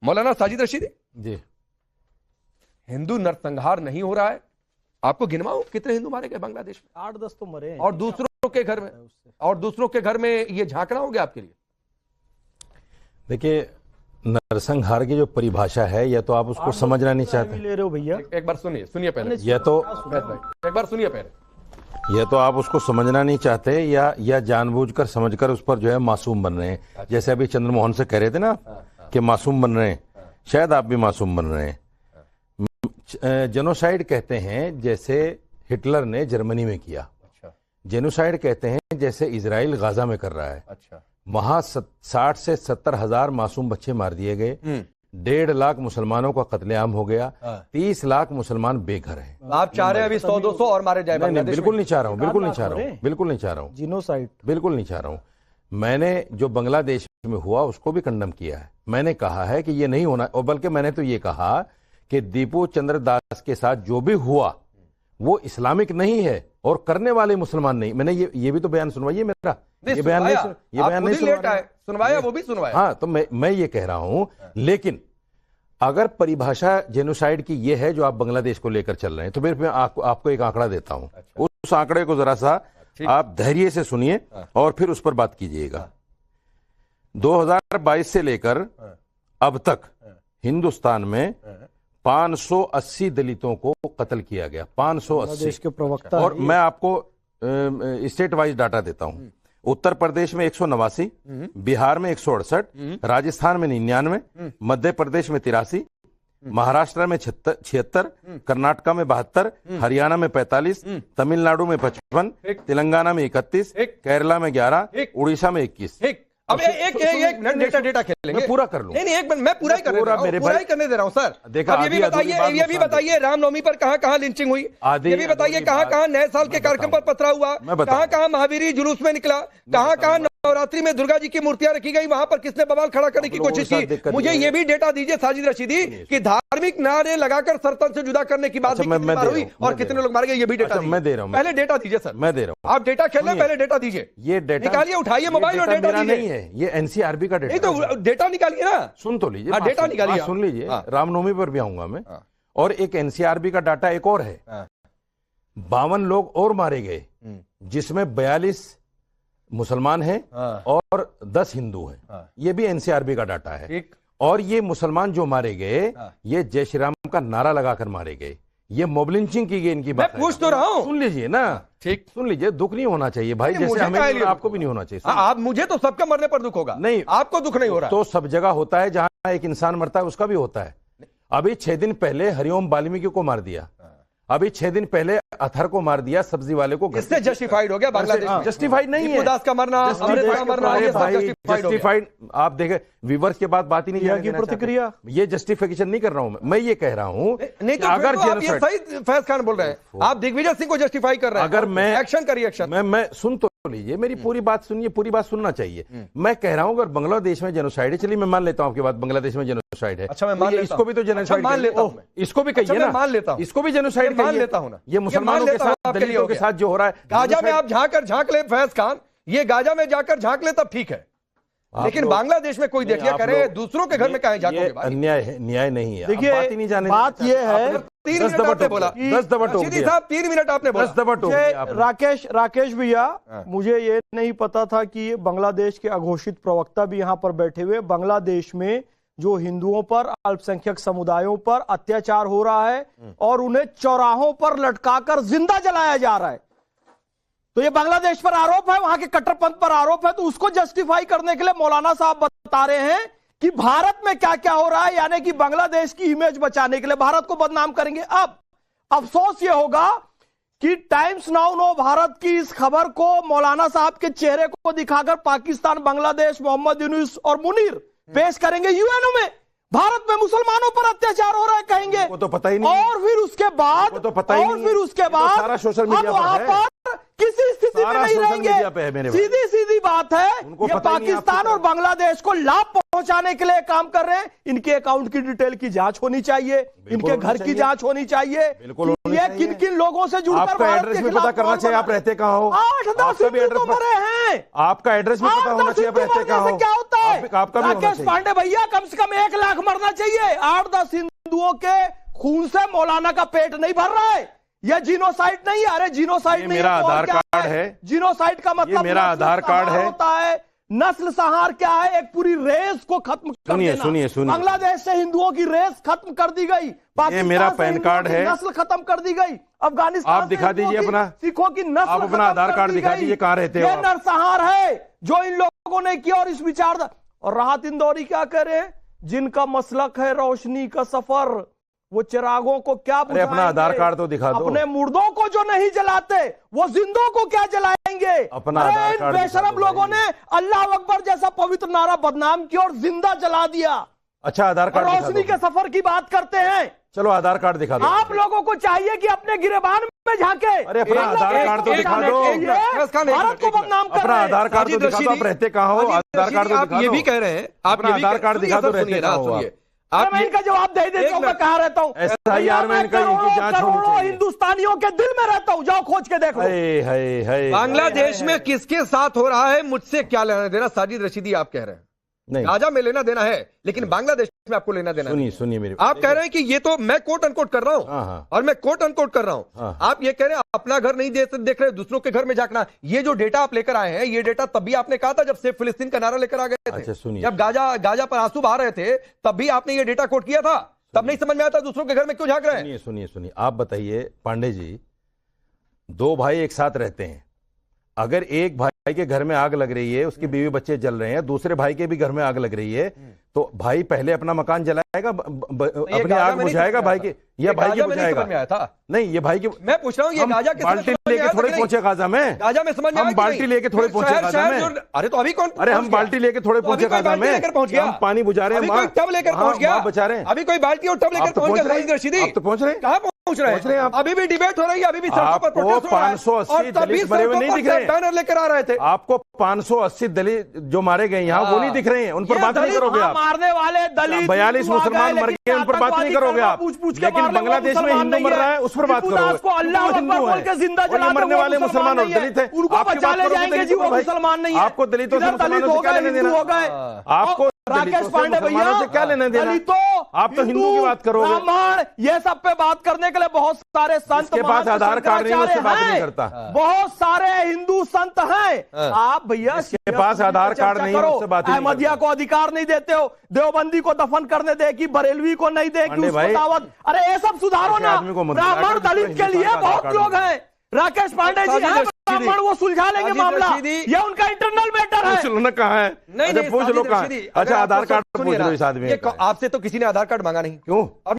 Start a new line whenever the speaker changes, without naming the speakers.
मौलाना साजिद रशीदी
जी,
हिंदू नरसंहार नहीं हो रहा है, आपको गिनवाऊं कितने हिंदू मारे गए बांग्लादेश में?
8-10 तो मरे हैं।
और दूसरों के घर में ये झांकना हो गया आपके लिए?
देखिए नरसंहार की जो परिभाषा है यह तो आप उसको समझना नहीं चाहते।
ले रहे हो भैया,
एक बार सुनिए पहले,
यह तो
एक बार सुनिए पहले।
यह तो आप उसको समझना नहीं चाहते या जानबूझकर समझकर उस पर जो है मासूम बन रहे हैं। जैसे अभी चंद्रमोहन से कह रहे थे ना कि मासूम बन रहे हैं, शायद आप भी मासूम बन रहे हैं। जेनोसाइड कहते हैं जैसे हिटलर ने जर्मनी में किया।
अच्छा।
जेनोसाइड कहते हैं जैसे इजराइल गाजा में कर रहा है।
अच्छा।
वहां 60 से 70 हजार मासूम बच्चे मार दिए गए, 1.5 लाख मुसलमानों का कत्लेआम हो गया, 30 लाख मुसलमान बेघर हैं।
आप चाह रहे हैं अभी 100-200 और मारे जाए?
नहीं, बिल्कुल नहीं चाह रहा हूँ, बिल्कुल नहीं चाह रहा हूँ, बिल्कुल नहीं चाह रहा हूँ,
जीनोसाइड
बिल्कुल नहीं चाह रहा हूँ। मैंने जो बांग्लादेश में हुआ उसको भी कंडम किया है। मैंने कहा है कि ये नहीं होना, और बल्कि मैंने तो ये कहा कि दीपू चंद्र दास के साथ जो भी हुआ वो इस्लामिक नहीं है और करने वाले मुसलमान नहीं। मैंने ये भी तो बयान सुनवाइए मेरा। ये बयान नहीं
सुनवाया, वो भी सुनवाया।
हाँ, तो मैं ये कह रहा हूं, लेकिन अगर परिभाषा जेनोसाइड की ये है जो आप बांग्लादेश को लेकर चल रहे हैं, तो फिर मैं आपको एक आंकड़ा देता हूं।
अच्छा।
उस आंकड़े को जरा सा आप धैर्य से सुनिए और फिर उस पर बात कीजिएगा। 2022 से लेकर अब तक हिंदुस्तान में 580 दलितों को कत्ल किया गया। 580।
देश के प्रवक्ता
और मैं आपको स्टेट वाइज डाटा देता हूं। उत्तर प्रदेश में 189, बिहार में 168, राजस्थान में 99, मध्य प्रदेश में 83, महाराष्ट्र में 76, कर्नाटका में 72, हरियाणा में 45, तमिलनाडु में 55, तेलंगाना में 31, केरला में 11, उड़ीसा में 21।
अब एक मिनट डेटा खेलेंगे।
मैं पूरा कर लूं।
नहीं, एक मिनट मैं पूरा ही करने दे रहा हूं सर।
देखा,
अब ये भी बताइए रामनवमी पर कहां लिंचिंग हुई? ये भी बताइए कहां नए साल के कार्यक्रम पर पथरा हुआ? कहां महावीरी जुलूस में निकला? कहां नवरात्रि में दुर्गा जी की मूर्तियां रखी गई, वहां पर किसने बवाल खड़ा करने की कोशिश की? मुझे ये भी डेटा दीजिए साजिद रशीदी कि धार्मिक नारे लगाकर सरतन से जुदा करने की बात हुई और कितने लोग मारे गए, ये भी डेटा
मैं दे रहा हूं।
पहले डेटा दीजिए सर।
मैं दे रहा हूं।
आप डेटा खेल रहे, पहले डेटा दीजिए।
ये डेटा
निकालिए, उठाइए मोबाइल और डेटा दीजिए।
ये एनसीआरबी का डेटा।
नहीं तो डेटा निकालिए ना।
सुन तो लीजिए,
डेटा निकालिए,
सुन लीजिए। रामनवमी पर भी आऊंगा मैं। और एक एनसीआरबी का डाटा एक और है। 52 लोग और मारे गए, जिसमें 42 मुसलमान हैं और 10 हिंदू हैं। ये भी एनसीआरबी का डाटा है। और ये मुसलमान जो मारे गए, ये जय श्री राम का नारा लगाकर मारे गए। ये मोब लिंचिंग की गई इनकी बात।
मैं पूछ तो रहा हूं।
सुन लीजिए ना। ठीक, सुन लीजिए। दुख नहीं होना चाहिए भाई, जैसे हमें आपको भी नहीं होना चाहिए।
आप मुझे तो सबका मरने पर दुख होगा।
नहीं,
आपको दुख नहीं हो रहा।
तो सब जगह होता है, जहां एक इंसान मरता है उसका भी होता है। अभी 6 दिन पहले हरिओम वाल्मीकि को मार दिया, अभी 6 दिन पहले अथर को मार दिया, सब्जी वाले को।
इससे जस्टिफाइड हो गया बांग्लादेश में?
जस्टिफाइड नहीं है।
दास का मरना,
जस्टिफाइड। आप देखें, व्यूअर्स के बाद बात ही नहीं की प्रतिक्रिया। ये जस्टिफिकेशन नहीं कर रहा हूं मैं ये कह रहा हूं
नहीं तो अगर ये सही फैज खान बोल रहे हैं, आप दिग्विजय सिंह को जस्टिफाई कर रहे हैं।
अगर मैं
एक्शन करिए, एक्शन।
मैं सुन तो लीजिए, मेरी पूरी बात सुनिए, पूरी बात सुनना चाहिए। मैं कह रहा हूं अगर बांग्लादेश में जेनोसाइड है, चलिए मैं मान लेता हूं आपकी बात, बांग्लादेश में जेनोसाइड है।
अच्छा, मैं मान लेता हूं।
इसको भी तो जेनोसाइड
मान लेता हूं।
इसको भी कहिए ना,
मान लेता हूं।
इसको भी जेनोसाइड
मान लेता हूं ना।
ये मुसलमानों के साथ, दलितों के साथ जो हो रहा है,
गाजा में आप झांक ले फैज खान, ये गाजा में जाकर झांक ले तब ठीक है, लेकिन बांग्लादेश में कोई देख लिया करे, दूसरों के घर में कहीं झांकोगे?
अन्याय है, न्याय नहीं है।
देखिए,
बात ही नहीं जाने।
बात ये है,
3 मिनट आपने बोला,
10 दफा टोक दिया
साहब, 3 मिनट आपने बोला।
राकेश भैया, मुझे ये नहीं पता था कि बांग्लादेश के अघोषित प्रवक्ता भी यहाँ पर बैठे हुए। बांग्लादेश में जो हिंदुओं पर, अल्पसंख्यक समुदायों पर अत्याचार हो रहा है और उन्हें चौराहों पर लटकाकर जिंदा जलाया जा रहा है, तो ये बांग्लादेश पर आरोप है, वहां के कट्टरपंथ पर आरोप है। तो उसको जस्टिफाई करने के लिए मौलाना साहब बता रहे हैं कि भारत में क्या क्या हो रहा है, यानी कि बांग्लादेश की इमेज बचाने के लिए भारत को बदनाम करेंगे। अब अफसोस यह होगा कि टाइम्स नाउ नो भारत की इस खबर को मौलाना साहब के चेहरे को दिखाकर पाकिस्तान, बांग्लादेश, मोहम्मद यूनुस और मुनीर पेश करेंगे यूएनओ में। भारत में मुसलमानों पर अत्याचार हो रहा है कहेंगे,
वो तो पता ही नहीं।
और फिर उसके बाद,
वो तो पता ही नहीं।
फिर उसके बाद
सारा सोशल मीडिया पर है।
किसी स्थिति में नहीं रहेंगे। सीधी सीधी बात है, ये पाकिस्तान और बांग्लादेश को लाभ पहुंचाने के लिए काम कर रहे हैं। इनके अकाउंट की डिटेल की जांच होनी चाहिए, इनके घर की जांच होनी चाहिए, ये किन किन लोगों से जुड़कर
आपका एड्रेस भी पता करना चाहिए, आप रहते कहाँ हो।
8-10 हिंदू तो मरे हैं,
आपका एड्रेस भी पता होना चाहिए, आप रहते कहाँ हो।
क्या होता है
आपका
राकेश पांडे भैया, कम से कम 1 लाख मरना चाहिए। 8-10 हिंदुओं के खून से मौलाना का पेट नहीं भर रहा है। यह जीनोसाइड नहीं है। अरे जीनोसाइड नहीं,
मेरा आधार कार्ड है।
जीनोसाइड का मतलब
मेरा आधार कार्ड है
होता है। नस्ल संहार क्या है? एक पूरी रेस को खत्म कर देना।
सुनिए
बांग्लादेश से हिंदुओं की रेस खत्म कर दी गई,
ये मेरा पैन कार्ड है,
नस्ल खत्म कर दी गई। अफगानिस्तान
आप दिखा दीजिए अपना,
सिखों की नस्ल,
आप अपना आधार कार्ड दिखा दीजिए, कहाँ रहते हो।
ये नरसंहार है जो इन लोगों ने किया। और इस विचार और राहत इंदौरी क्या करे, जिनका मसलक है रोशनी का सफर, वो चिरागों को क्या बुझाएंगे?
अपना आधार कार्ड तो दिखा दो।
अपने मुर्दों को जो नहीं जलाते वो जिंदों को क्या जलाएंगे?
अपना आधार कार्ड
बेशरम लोगों ने अल्लाह अकबर जैसा पवित्र नारा बदनाम किया और जिंदा जला दिया।
अच्छा, आधार कार्ड
रोशनी के सफर की बात करते हैं।
चलो आधार कार्ड दिखा दो।
आप लोगों को चाहिए कि अपने गिरेबान में झांके।
अरे अपना आधार कार्ड तो दिखा दो,
भारत को बदनाम कर
अपना आधार कार्ड तो दिखा दो। आप रहते कहाँ हो? आधार कार्ड तो
आप ये भी कह रहे हैं, आप
अपना आधार कार्ड दिखा दो, रहते कहाँ हो आप?
मैं इनका जवाब दे देता हूँ, मैं कहाँ रहता हूँ।
SIR में इनकी जांच होनी चाहिए।
हिंदुस्तानियों के दिल में रहता हूँ, जाओ खोज के देखो।
बांग्लादेश में किसके साथ हो रहा है मुझसे क्या लेना देना? साजिद रशीदी आप कह रहे हैं
नहीं,
गाजा में लेना देना है, लेकिन बांग्लादेश में आपको लेना देना।
सुनिए मेरी,
आप कह रहे हैं कि ये तो मैं कोट अनकोट कर रहा हूं, और मैं कोट अनकोट कर रहा हूं। आप ये कह रहे हैं अपना घर नहीं देख रहे, दूसरों के घर में झांकना। ये जो डेटा आप लेकर आए हैं, ये डेटा तब भी आपने कहा था जब से फिलिस्तीन का नारा लेकर आ गए थे।
अच्छा, सुनिए,
जब गाजा पर आंसू बहा रहे थे तब भी आपने ये डेटा कोट किया था। तब नहीं समझ में आता दूसरों के घर में क्यों झांक रहे हैं।
सुनिए आप बताइए पांडे जी, 2 भाई एक साथ रहते हैं, अगर एक भाई के घर में आग लग रही है, उसकी बीवी बच्चे जल रहे हैं, दूसरे भाई के भी घर में आग लग रही है, तो भाई पहले अपना मकान जलाएगा, अपनी आग बुझाएगा भाई की, या भाई की बुझाएगा? नहीं, ये भाई की मैं पूछ रहा हूँ। ये गाजा
बाल्टी लेके थोड़े पहुंचे गाजा में? गाजा में समझ में
हम बाल्टी लेके थोड़े पहुंचे गाजा में?
अरे तो अभी कौन?
अरे हम बाल्टी लेके थोड़े पहुंचे गाजा में, हम पानी बुझा रहे हैं,
टब लेकर पहुंच गया,
बचा रहे हैं।
अभी कोई बाल्टी और टब लेकर पहुंच गया।
आप तो पहुंच रहे हैं,
कहाँ पहुंच रहे हैं? अभी भी डिबेट हो रही है, अभी भी सड़कों पर प्रोटेस्ट हो रहा है,
580 दलित मरे हुए नहीं दिख रहे,
बैनर लेकर आ रहे थे।
आपको 580 दलित जो मारे गए यहाँ वो नहीं दिख रहे हैं, उन पर बात नहीं करोगे आप।
मारने वाले दलित
42 मुसलमान मर गए, उन पर बात नहीं करोगे आप। लेकिन बांग्लादेश में हिंदू मर रहा है, उस पर बात करोगे।
अल्लाह अकबर बोल के जिंदा जलाते,
मरने वाले मुसलमान और दलित है,
उनको बचा ले जाएंगे जी, वो मुसलमान नहीं है।
आपको दलितों से मुसलमानों से क्या लेना देना? आपको
राकेश पांडे भैया
से क्या लेना देना? आप तो हिंदू की बात करोगे।
ब्राह्मण ये सब पे बात करने के लिए बहुत सारे संत
के पास आधार कार्ड नहीं, उससे बात नहीं करता।
बहुत सारे हिंदू संत हैं। आप भैया
के पास आधार कार्ड नहीं, उससे बात नहीं।
अहमदिया को अधिकार नहीं देते हो, देवबंदी को दफन करने दे कि बरेलवी को नहीं दे कि उसको दावत। अरे ये सब सुधारो ना। ब्राह्मण दलित के लिए बहुत लोग हैं। राकेश पांडे जी हैं ब्राह्मण, वो सुलझा लेंगे मामला, ये उनका इंटरनल मैटर है।
पूछ लो ना कहाँ है, नहीं पूछ लो कहाँ। अच्छा आधार कार्ड पूछ लो इस आदमी।
आपसे तो किसी ने आधार कार्ड मांगा नहीं,
क्यों?